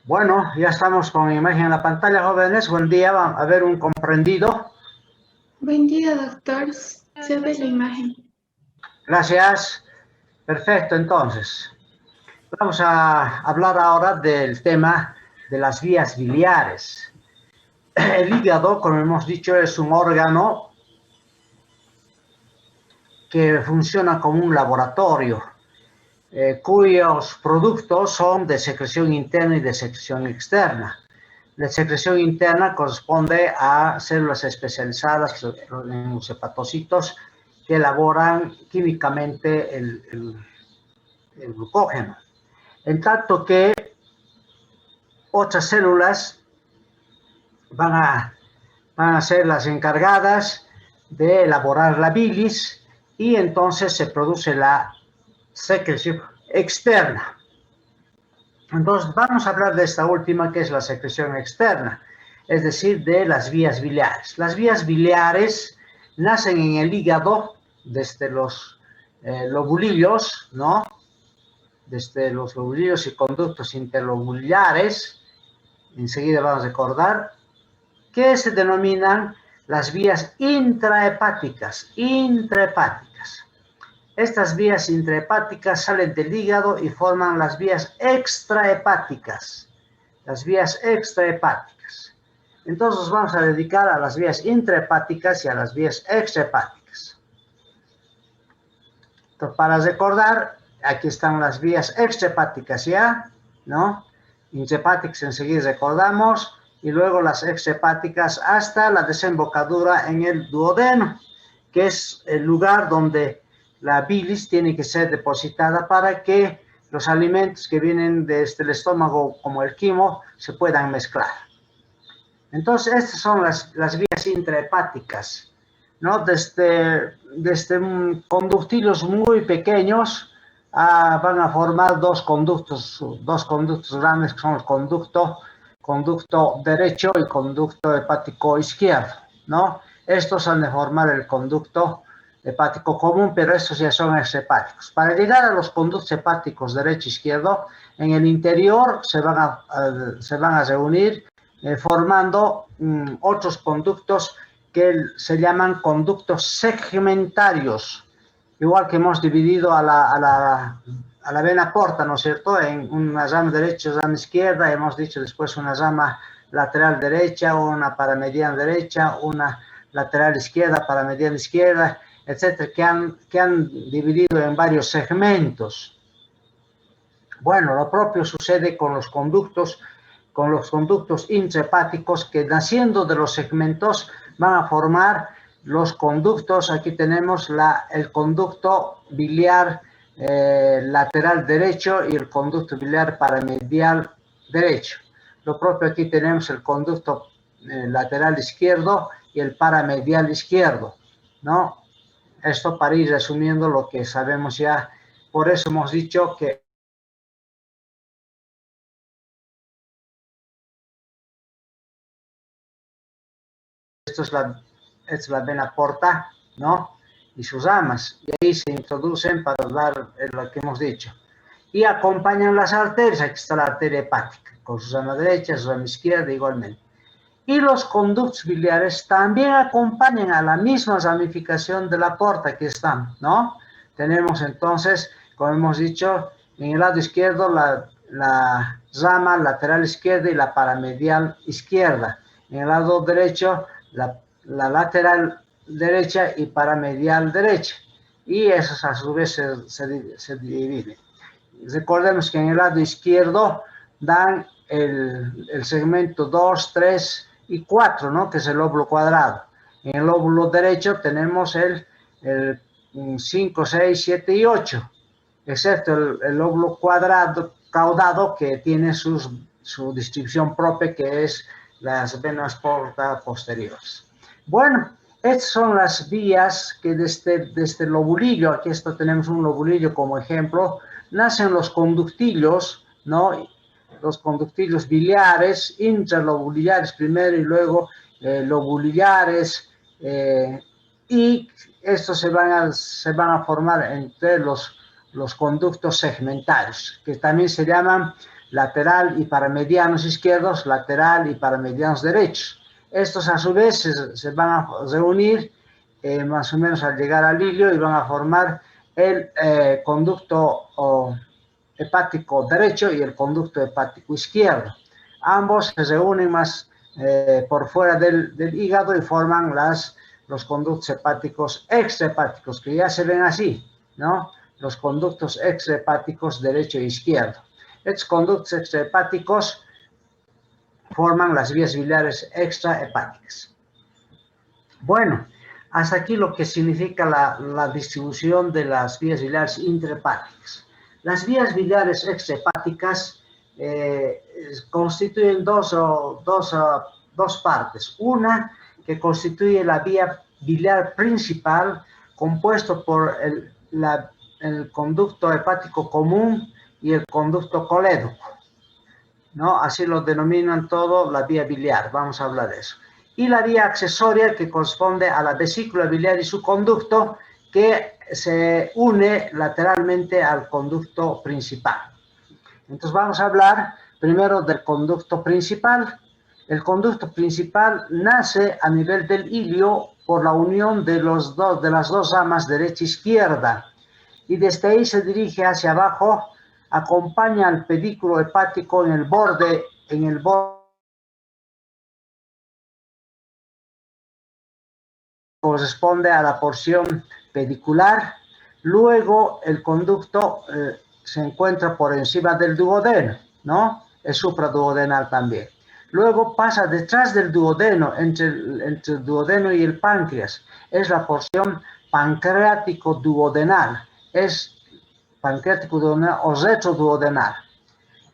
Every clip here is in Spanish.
Bueno, ya estamos con imagen en la pantalla, jóvenes. Buen día, va a ver un comprendido. Buen día, doctor. Se ve la imagen. Gracias. Perfecto, entonces. Vamos a hablar ahora del tema de las vías biliares. El hígado, como hemos dicho, es un órgano que funciona como un laboratorio, cuyos productos son de secreción interna y de secreción externa. La secreción interna corresponde a células especializadas en los hepatocitos que elaboran químicamente el glucógeno. En tanto que otras células van a ser las encargadas de elaborar la bilis y entonces se produce la secreción externa. Entonces vamos a hablar de esta última, que es la secreción externa, es decir, de las vías biliares. Las vías biliares nacen en el hígado desde los lobulillos, ¿no? Desde los lobulillos y conductos interlobulares. Enseguida vamos a recordar que se denominan las vías intrahepáticas. Estas vías intrahepáticas salen del hígado y forman las vías extrahepáticas. Entonces nos vamos a dedicar a las vías intrahepáticas y a las vías extrahepáticas. Entonces, para recordar, aquí están las vías extrahepáticas ya, ¿no? Intrahepáticas enseguida recordamos, y luego las extrahepáticas hasta la desembocadura en el duodeno, que es el lugar donde la bilis tiene que ser depositada para que los alimentos que vienen desde el estómago, como el quimo, se puedan mezclar. Entonces, estas son las vías intrahepáticas, ¿no? Desde conductilos muy pequeños van a formar dos conductos grandes, que son el conducto derecho y conducto hepático izquierdo, ¿no? Estos han de formar el conducto hepático común, pero estos ya son extrahepáticos. Para llegar a los conductos hepáticos derecho e izquierdo, en el interior se van a reunir formando otros conductos que se llaman conductos segmentarios, igual que hemos dividido a la vena porta, ¿no es cierto?, en una rama derecha y una rama izquierda. Hemos dicho después una rama lateral derecha, una paramediana derecha, una lateral izquierda, paramediana izquierda, etcétera, que han dividido en varios segmentos. Bueno, lo propio sucede con los conductos intrahepáticos, que naciendo de los segmentos van a formar los conductos. Aquí tenemos el conducto biliar lateral derecho y el conducto biliar paramedial derecho. Lo propio aquí tenemos el conducto lateral izquierdo y el paramedial izquierdo, ¿no? Esto para ir resumiendo lo que sabemos ya. Por eso hemos dicho que esto es la vena porta, ¿no? Y sus ramas, y ahí se introducen para dar lo que hemos dicho. Y acompañan las arterias. Aquí está la arteria hepática, con su rama derecha, su rama izquierda igualmente. Y los conductos biliares también acompañan a la misma ramificación de la porta. Aquí están, ¿no? Tenemos entonces, como hemos dicho, en el lado izquierdo la rama lateral izquierda y la paramedial izquierda. En el lado derecho, la lateral derecha y paramedial derecha. Y esos a su vez se dividen. Recordemos que en el lado izquierdo dan el segmento 2, 3 y 4, ¿no? Que es el lóbulo cuadrado. En el lóbulo derecho tenemos el 5, 6, 7 y 8, excepto el lóbulo caudado, que tiene su distribución propia, que es las venas porta posteriores. Bueno, estas son las vías que desde el lobulillo, aquí tenemos un lobulillo como ejemplo, nacen los conductillos, ¿no? Los conductillos biliares, intralobulares primero y luego lobulares, y estos se van a formar entre los conductos segmentarios, que también se llaman lateral y para medianos izquierdos, lateral y para medianos derechos. Estos a su vez se van a reunir más o menos al llegar al ilio y van a formar el conducto hepático derecho y el conducto hepático izquierdo. Ambos se reúnen más por fuera del hígado y forman los conductos hepáticos extrahepáticos, que ya se ven así, ¿no? Los conductos extrahepáticos derecho e izquierdo. Estos conductos extrahepáticos forman las vías biliares extrahepáticas. Bueno, hasta aquí lo que significa la distribución de las vías biliares intrahepáticas. Las vías biliares extrahepáticas constituyen dos partes. Una que constituye la vía biliar principal, compuesto por el conducto hepático común y el conducto colédoco, ¿no? Así lo denominan todo la vía biliar, vamos a hablar de eso. Y la vía accesoria, que corresponde a la vesícula biliar y su conducto, que se une lateralmente al conducto principal. Entonces vamos a hablar primero del conducto principal. El conducto principal nace a nivel del ilio por la unión de las dos ramas derecha e izquierda, y desde ahí se dirige hacia abajo, acompaña al pedículo hepático en el borde corresponde a la porción pedicular. Luego el conducto se encuentra por encima del duodeno, ¿no? Es supraduodenal también. Luego pasa detrás del duodeno, entre el duodeno y el páncreas. Es la porción pancreático-duodenal. Es pancreático-duodenal o retroduodenal.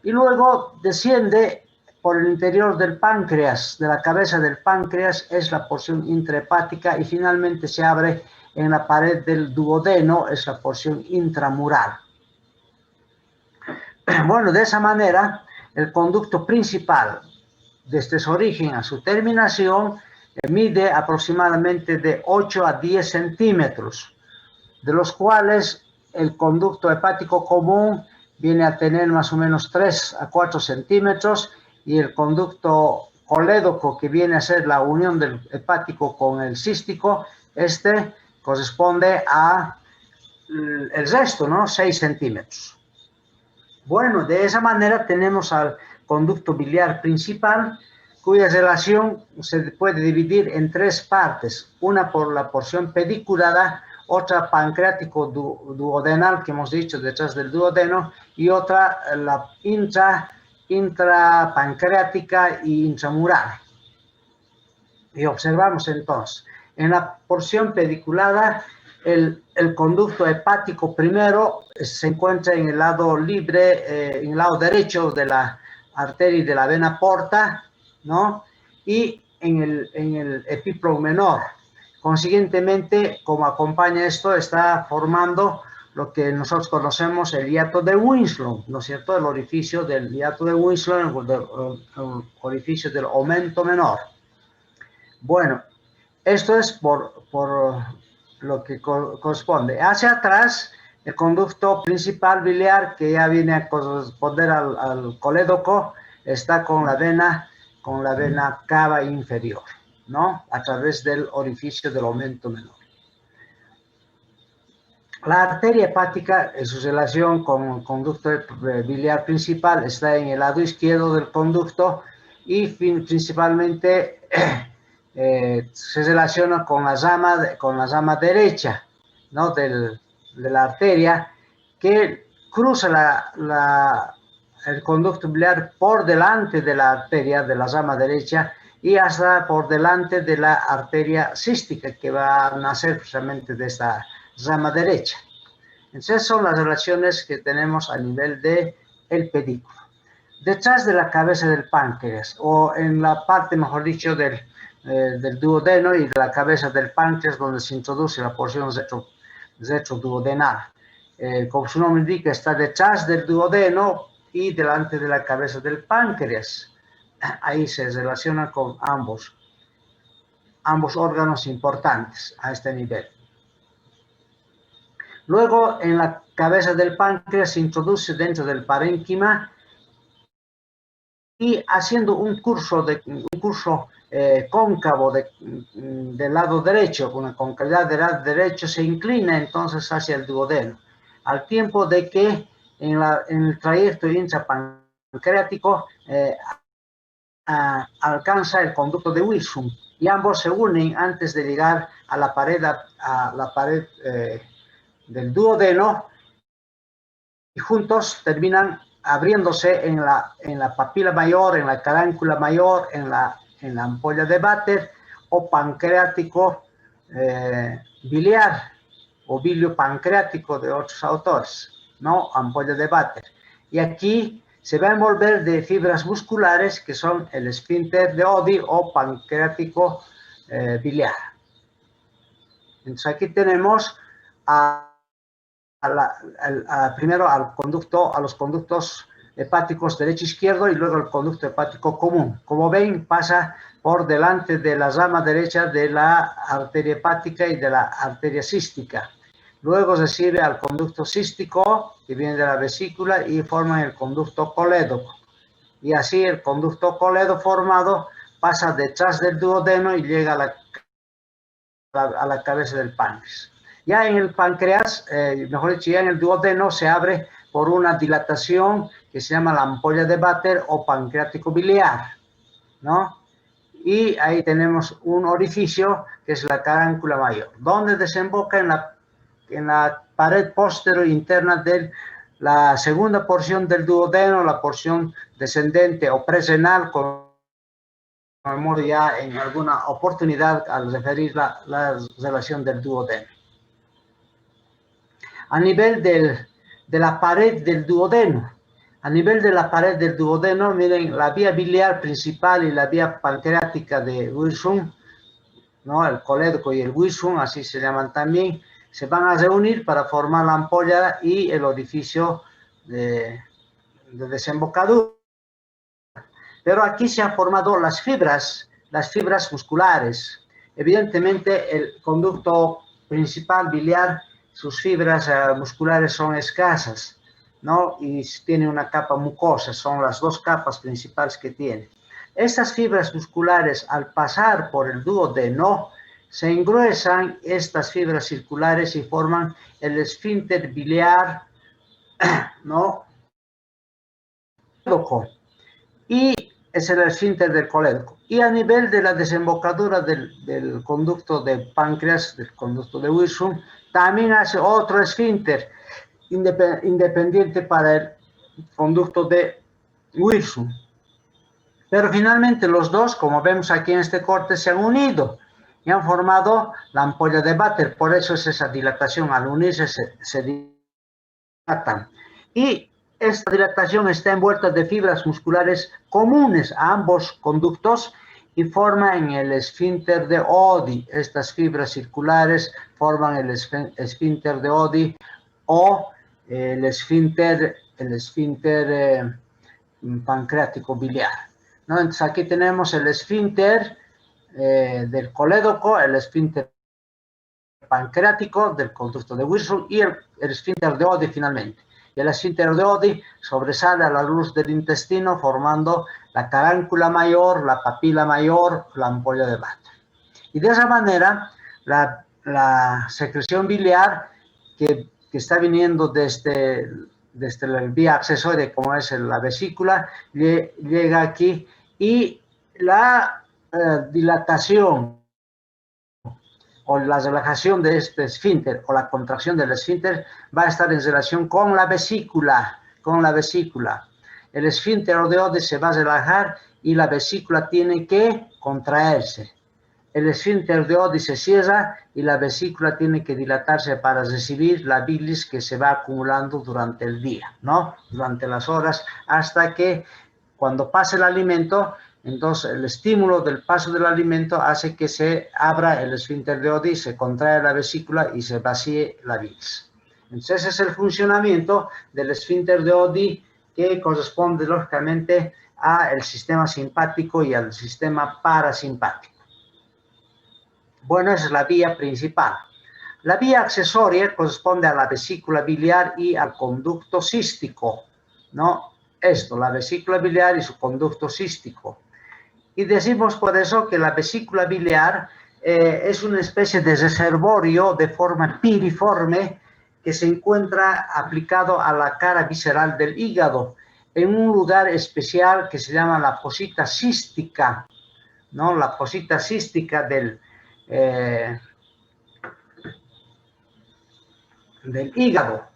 Y luego desciende por el interior del páncreas, de la cabeza del páncreas, es la porción intrahepática, y finalmente se abre en la pared del duodeno, es la porción intramural. Bueno, de esa manera, el conducto principal, desde su origen a su terminación, mide aproximadamente de 8 a 10 centímetros, de los cuales el conducto hepático común viene a tener más o menos 3 a 4 centímetros, y el conducto colédoco, que viene a ser la unión del hepático con el cístico, este corresponde a el resto, ¿no? 6 centímetros. Bueno, de esa manera tenemos al conducto biliar principal, cuya relación se puede dividir en tres partes: una por la porción pediculada, otra pancreático duodenal, que hemos dicho detrás del duodeno, y otra la intrapancreática y intramural. Y observamos entonces, en la porción pediculada, el conducto hepático primero se encuentra en el lado libre, en el lado derecho de la arteria y de la vena porta, ¿no? Y en el epíplogo menor. Consiguientemente, como acompaña esto, está formando lo que nosotros conocemos el hiato de Winslow, ¿no es cierto? El orificio del hiato de Winslow, el orificio del aumento menor. Bueno, esto es por lo que corresponde. Hacia atrás, el conducto principal biliar, que ya viene a corresponder al colédoco, está con la vena cava inferior, ¿no? A través del orificio del aumento menor. La arteria hepática, en su relación con el conducto biliar principal, está en el lado izquierdo del conducto, y principalmente se relaciona con la rama derecha, ¿no? de la arteria, que cruza el conducto biliar por delante de la arteria de la rama derecha y hasta por delante de la arteria cística, que va a nacer precisamente de esta rama derecha. Entonces son las relaciones que tenemos a nivel del pedículo. Detrás de la cabeza del páncreas, o en la parte, mejor dicho, del duodeno y de la cabeza del páncreas, donde se introduce la porción retroduodenal. Como su nombre indica, está detrás del duodeno y delante de la cabeza del páncreas. Ahí se relaciona con ambos órganos importantes a este nivel. Luego, en la cabeza del páncreas se introduce dentro del parénquima y haciendo un curso cóncavo del lado derecho, con la concavidad del lado derecho, se inclina entonces hacia el duodeno, al tiempo de que en el trayecto intrapancreático alcanza el conducto de Wilson, y ambos se unen antes de llegar a la pared del duodeno, y juntos terminan abriéndose en la papila mayor, en la caráncula mayor, en la ampolla de Vater, o pancreático biliar, o bilio pancreático de otros autores, ¿no? Ampolla de Vater. Y aquí se va a envolver de fibras musculares que son el esfínter de Oddi o pancreático biliar. Entonces aquí tenemos primero a los conductos hepáticos derecho e izquierdo, y luego el conducto hepático común. Como ven, pasa por delante de la rama derecha de la arteria hepática y de la arteria cística. Luego se sirve al conducto cístico, que viene de la vesícula, y forma el conducto colédoco. Y así el conducto colédoco formado pasa detrás del duodeno y llega a la cabeza del páncreas. Ya en el páncreas, mejor dicho, ya en el duodeno, se abre por una dilatación que se llama la ampolla de Vater o pancreático biliar, ¿no? Y ahí tenemos un orificio que es la caráncula mayor, donde desemboca en la pared posterior interna de la segunda porción del duodeno, la porción descendente o presrenal, como ya en alguna oportunidad al referir la relación del duodeno. A nivel de la pared del duodeno, miren, la vía biliar principal y la vía pancreática de Wilson, ¿no? El colédoco y el Wilson, así se llaman también, se van a reunir para formar la ampolla y el orificio de desembocadura. Pero aquí se han formado las fibras musculares. Evidentemente, el conducto principal biliar, sus fibras musculares son escasas, ¿no? Y tiene una capa mucosa, son las dos capas principales que tiene. Estas fibras musculares, al pasar por el duodeno, se engruesan estas fibras circulares y forman el esfínter biliar, ¿no? Y es el esfínter del colédoco. Y a nivel de la desembocadura del conducto de páncreas, del conducto de Wilson, también hace otro esfínter independiente para el conducto de Wilson. Pero finalmente los dos, como vemos aquí en este corte, se han unido y han formado la ampolla de Vater. Por eso es esa dilatación. Al unirse se dilatan. Y esta dilatación está envuelta de fibras musculares comunes a ambos conductos y forman el esfínter de Oddi. Estas fibras circulares forman el esfínter de Oddi o el esfínter pancreático biliar, ¿no? Entonces aquí tenemos el esfínter del colédoco, el esfínter pancreático del conducto de Wilson y el esfínter de Oddi finalmente. Y el esfínter de Oddi sobresale a la luz del intestino formando la caráncula mayor, la papila mayor, la ampolla de Vater. Y de esa manera la secreción biliar que está viniendo desde la vía accesoria, como es la vesícula, llega aquí, y la dilatación o la relajación de este esfínter o la contracción del esfínter va a estar en relación con la vesícula. El esfínter de Oddi se va a relajar y la vesícula tiene que contraerse. El esfínter de Oddi se cierra y la vesícula tiene que dilatarse para recibir la bilis que se va acumulando durante el día, ¿no? Durante las horas, hasta que cuando pase el alimento, entonces el estímulo del paso del alimento hace que se abra el esfínter de Oddi, se contrae la vesícula y se vacíe la bilis. Entonces ese es el funcionamiento del esfínter de Oddi, que corresponde lógicamente al sistema simpático y al sistema parasimpático. Bueno, esa es la vía principal. La vía accesoria corresponde a la vesícula biliar y al conducto cístico, ¿no? esto, la vesícula biliar y su conducto cístico. Y decimos por eso que la vesícula biliar es una especie de reservorio de forma piriforme que se encuentra aplicado a la cara visceral del hígado, en un lugar especial que se llama la fosita cística, ¿no? La fosita cística del hígado,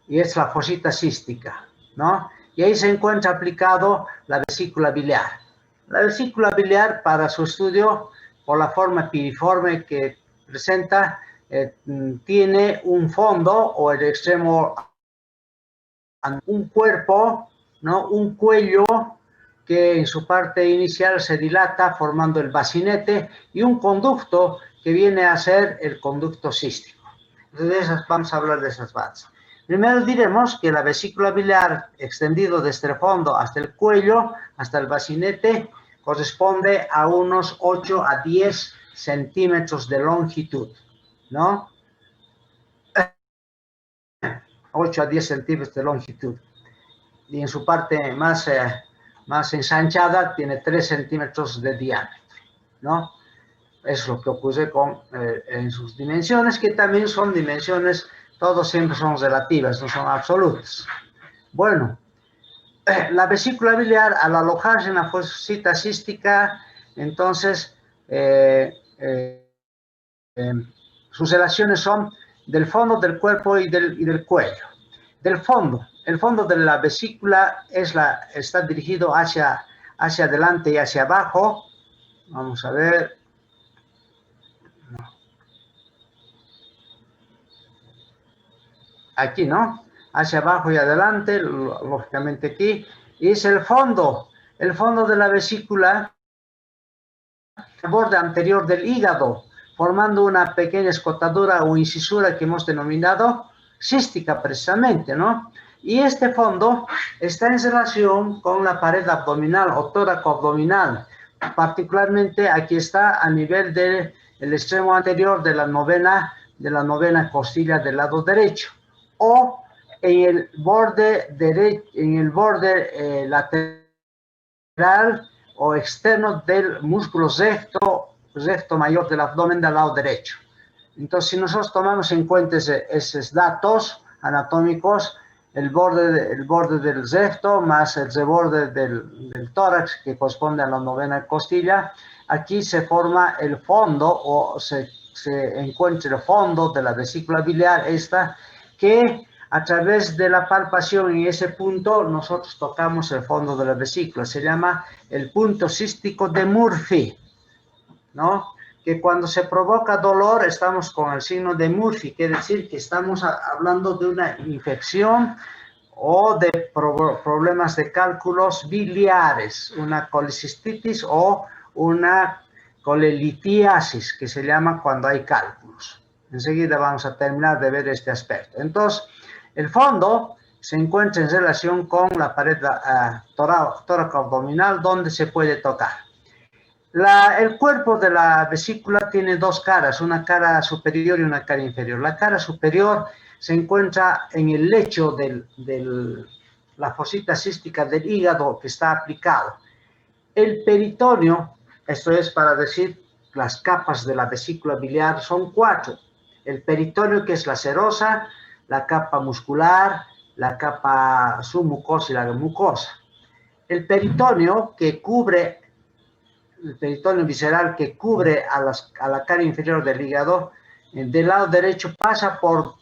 y es la fosita cística, ¿no? Y ahí se encuentra aplicado la vesícula biliar. La vesícula biliar, para su estudio, por la forma piriforme que presenta, tiene un fondo o el extremo, un cuerpo, ¿no? Un cuello que en su parte inicial se dilata formando el bacinete y un conducto que viene a ser el conducto cístico. Entonces vamos a hablar de esas bases. Primero diremos que la vesícula biliar extendido desde el fondo hasta el cuello, hasta el bacinete, corresponde a unos 8 a 10 centímetros de longitud, ¿no? 8 a 10 centímetros de longitud. Y en su parte más ensanchada tiene 3 centímetros de diámetro, ¿no? Es lo que ocurre en sus dimensiones, que también son dimensiones, todos siempre son relativas, no son absolutas. Bueno, la vesícula biliar, al alojarse en la fosita cística, entonces sus relaciones son del fondo del cuerpo y del cuello. Del fondo, el fondo de la vesícula está dirigido hacia adelante y hacia abajo. Vamos a ver. Aquí, ¿no? Hacia abajo y adelante, lógicamente aquí. Y es el fondo de la vesícula, el borde anterior del hígado, formando una pequeña escotadura o incisura que hemos denominado cística precisamente, ¿no? Y este fondo está en relación con la pared abdominal o tóraco-abdominal. Particularmente aquí está a nivel del extremo anterior de la novena costilla del lado derecho, o en el borde lateral o externo del músculo recto mayor del abdomen del lado derecho. Entonces, si nosotros tomamos en cuenta esos datos anatómicos, el borde del recto más el reborde del tórax, que corresponde a la novena costilla, aquí se forma el fondo, o se encuentra el fondo de la vesícula biliar, que a través de la palpación en ese punto nosotros tocamos el fondo de la vesícula. Se llama el punto cístico de Murphy, ¿no? Que cuando se provoca dolor estamos con el signo de Murphy, quiere decir que estamos hablando de una infección o de problemas de cálculos biliares, una colecistitis o una colelitiasis, que se llama cuando hay cálculos. Enseguida vamos a terminar de ver este aspecto. Entonces, el fondo se encuentra en relación con la pared tóraco-abdominal, donde se puede tocar. El cuerpo de la vesícula tiene dos caras, una cara superior y una cara inferior. La cara superior se encuentra en el lecho de la fosita cística del hígado que está aplicado. El peritoneo, esto es para decir las capas de la vesícula biliar, son 4. El peritoneo, que es la serosa, la capa muscular, la capa submucosa y la mucosa. El peritoneo visceral que cubre a la cara inferior del hígado, del lado derecho pasa por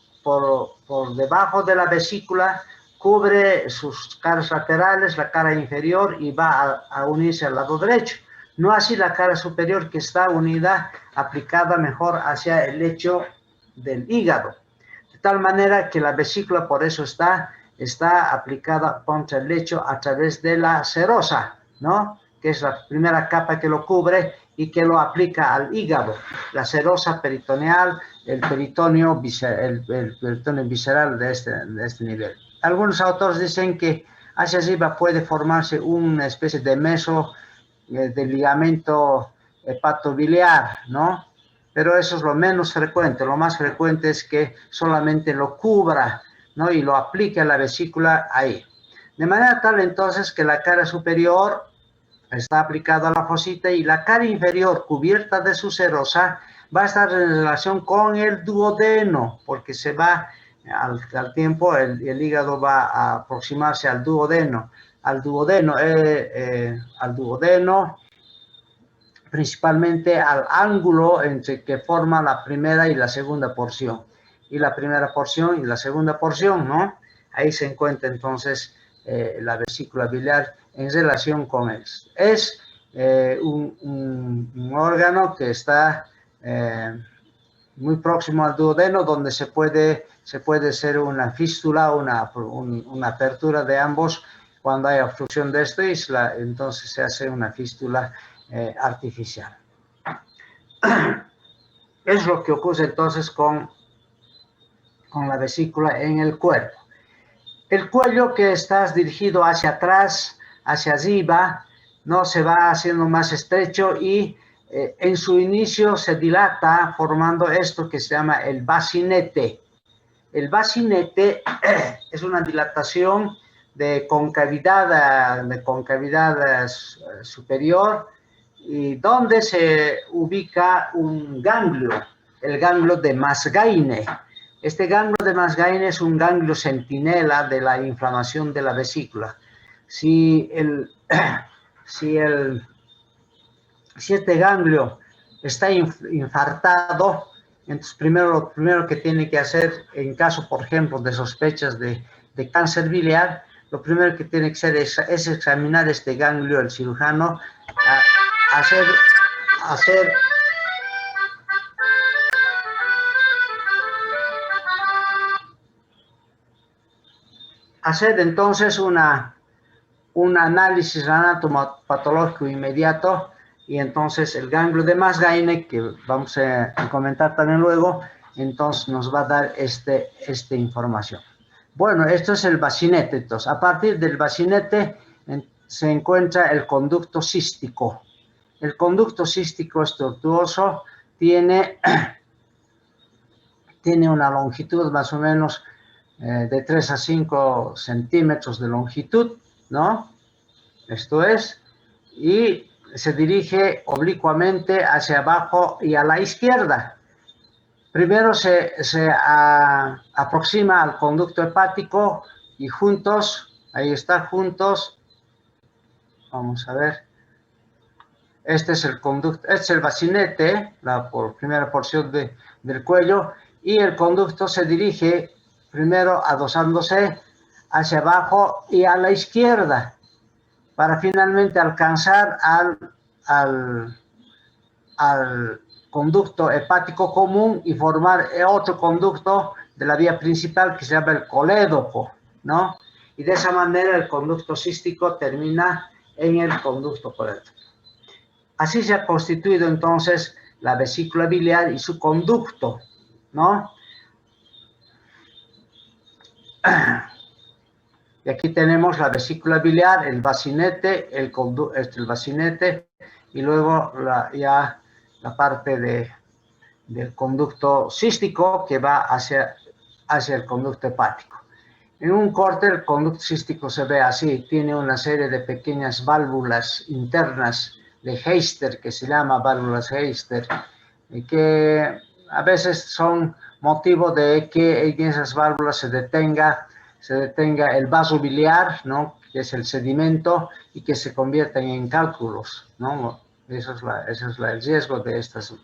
debajo de la vesícula, cubre sus caras laterales, la cara inferior, y va a unirse al lado derecho. No así la cara superior, que está unida, aplicada mejor hacia el lecho del hígado. De tal manera que la vesícula por eso está aplicada contra el lecho a través de la serosa, ¿no? Que es la primera capa que lo cubre y que lo aplica al hígado. La serosa peritoneal, el peritoneo visceral de este nivel. Algunos autores dicen que hacia arriba puede formarse una especie de meso de ligamento hepatobiliar, ¿no? Pero eso es lo menos frecuente. Lo más frecuente es que solamente lo cubra, ¿no? Y lo aplique a la vesícula ahí. De manera tal entonces que la cara superior está aplicada a la fosita y la cara inferior cubierta de su serosa va a estar en relación con el duodeno, porque se va al tiempo, el hígado va a aproximarse al duodeno, principalmente al ángulo entre que forma la primera y la segunda porción, y la primera porción y la segunda porción, ¿no? Ahí se encuentra entonces la vesícula biliar en relación con él. Es un órgano que está muy próximo al duodeno, donde se puede hacer una fístula, una apertura de ambos cuando hay obstrucción de esto, y entonces se hace una fístula artificial. Es lo que ocurre entonces con la vesícula en el cuerpo. El cuello, que está dirigido hacia atrás, hacia arriba, no se va haciendo más estrecho y en su inicio se dilata formando esto que se llama el bacinete. El bacinete es una dilatación de concavidad superior, y donde se ubica un ganglio, el ganglio de Masgaine. Este ganglio de Masgaine es un ganglio centinela de la inflamación de la vesícula. Si este ganglio está infartado, entonces lo primero que tiene que hacer, en caso, por ejemplo, de sospechas de cáncer biliar, lo primero que tiene que hacer es examinar este ganglio, el cirujano, hacer entonces un análisis anatomopatológico inmediato, y entonces el ganglio de Masgaine, que vamos a comentar también luego, entonces nos va a dar esta información. Bueno, esto es el bacinete. Entonces, a partir del bacinete se encuentra el conducto cístico. El conducto cístico es tortuoso, tiene una longitud más o menos de 3 a 5 centímetros de longitud, ¿no? Esto es, y se dirige oblicuamente hacia abajo y a la izquierda. Primero se aproxima al conducto hepático y juntos, ahí está, juntos, vamos a ver, este es el conducto, este es el bacinete, la primera porción del cuello, y el conducto se dirige primero adosándose hacia abajo y a la izquierda, para finalmente alcanzar al conducto hepático común y formar otro conducto de la vía principal que se llama el colédoco, ¿no? Y de esa manera el conducto cístico termina en el conducto colédoco. Así se ha constituido entonces la vesícula biliar y su conducto, ¿no? Y aquí tenemos la vesícula biliar, el bacinete, el bacinete, y luego ya la parte del conducto cístico que va hacia el conducto hepático. En un corte el conducto cístico se ve así, tiene una serie de pequeñas válvulas internas de Heister, que se llama válvulas Heister, y que a veces son motivo de que en esas válvulas se detenga el vaso biliar, ¿no? Que es el sedimento, y que se conviertan en cálculos, ¿no? Eso es el riesgo de estas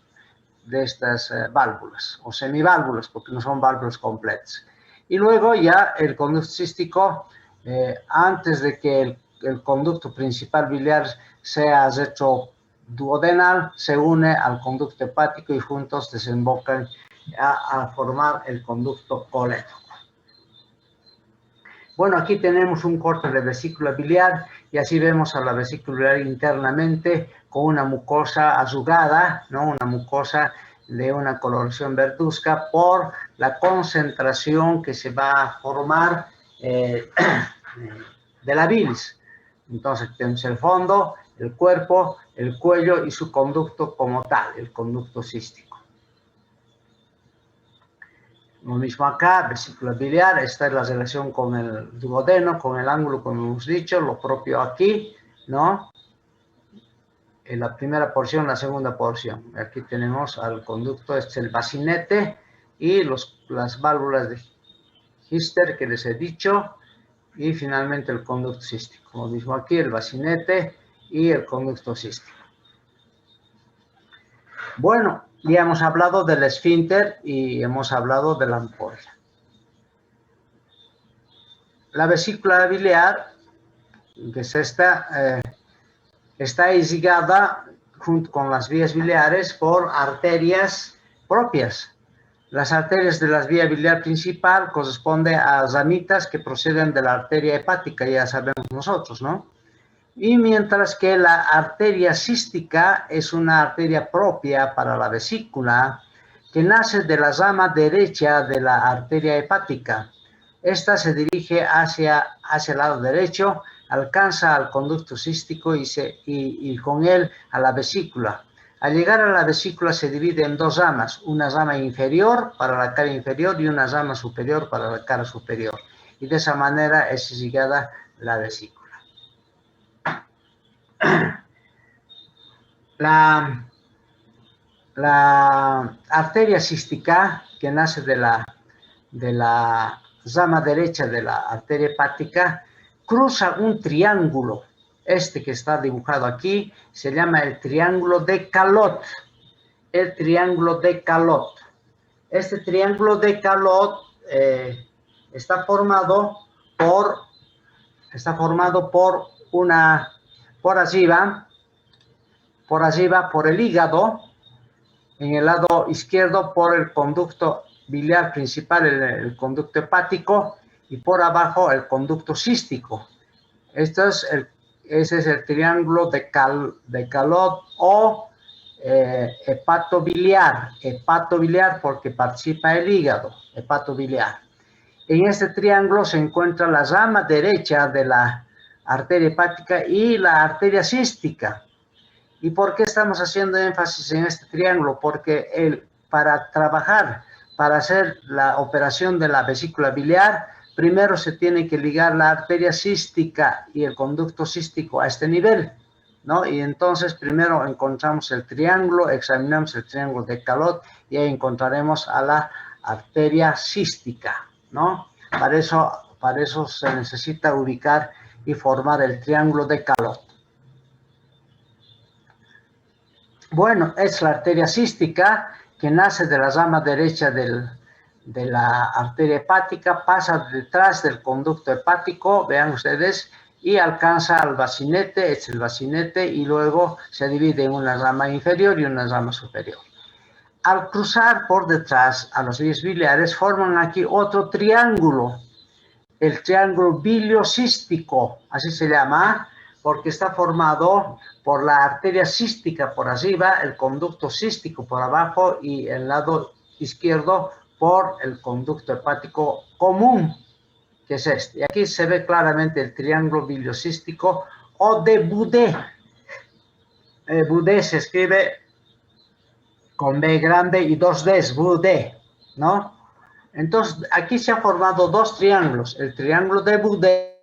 válvulas, o semiválvulas, porque no son válvulas completas. Y luego ya el conducto cístico, antes de que el conducto principal biliar sea retroduodenal, se une al conducto hepático y juntos desembocan a formar el conducto colédoco. Bueno, aquí tenemos un corte de vesícula biliar, y así vemos a la vesícula biliar internamente con una mucosa arrugada, ¿no? Una mucosa de una coloración verduzca por la concentración que se va a formar de la bilis. Entonces tenemos el fondo, el cuerpo, el cuello y su conducto como tal, el conducto cístico. Lo mismo acá, vesícula biliar, esta es la relación con el duodeno, con el ángulo, como hemos dicho, lo propio aquí, ¿no? En la primera porción, la segunda porción. Aquí tenemos al conducto, este es el bacinete, y las válvulas de Hister que les he dicho, y finalmente el conducto cístico. Lo mismo aquí, el bacinete y el conducto cístico. Bueno, ya hemos hablado del esfínter y hemos hablado de la ampolla. La vesícula biliar, que es esta, está irrigada junto con las vías biliares por arterias propias. Las arterias de la vía biliar principal corresponden a ramitas que proceden de la arteria hepática, ya sabemos nosotros, ¿no? Y mientras que la arteria cística es una arteria propia para la vesícula que nace de la rama derecha de la arteria hepática. Esta se dirige hacia el lado derecho, alcanza al conducto cístico y con él a la vesícula. Al llegar a la vesícula se divide en dos ramas, una rama inferior para la cara inferior y una rama superior para la cara superior. Y de esa manera es irrigada la vesícula. La arteria cística, que nace de la rama derecha de la arteria hepática, cruza un triángulo. Este que está dibujado aquí se llama el triángulo de Calot. El triángulo de Calot. Este triángulo de Calot está formado por arriba por el hígado, en el lado izquierdo por el conducto biliar principal, el conducto hepático, y por abajo el conducto cístico. Ese es el triángulo de Calot o hepatobiliar. Hepatobiliar porque participa el hígado, hepatobiliar. En este triángulo se encuentra la rama derecha de la arteria hepática y la arteria cística. ¿Y por qué estamos haciendo énfasis en este triángulo? Porque para trabajar, para hacer la operación de la vesícula biliar, primero se tiene que ligar la arteria cística y el conducto cístico a este nivel, ¿no? Y entonces primero encontramos el triángulo, examinamos el triángulo de Calot y ahí encontraremos a la arteria cística, ¿no? Para eso se necesita ubicar y formar el triángulo de Calot. Bueno, es la arteria cística que nace de la rama derecha de la arteria hepática, pasa detrás del conducto hepático, vean ustedes, y alcanza al bacinete, es el bacinete, y luego se divide en una rama inferior y una rama superior. Al cruzar por detrás a las vías biliares, forman aquí otro triángulo, el triángulo biliocístico, así se llama, porque está formado por la arteria cística por arriba, el conducto cístico por abajo y el lado izquierdo por el conducto hepático común, que es este. Y aquí se ve claramente el triángulo biliocístico o de Boudet. Boudet se escribe con B grande y dos Ds, Boudet, ¿no? Entonces, aquí se han formado dos triángulos, el triángulo de Boudet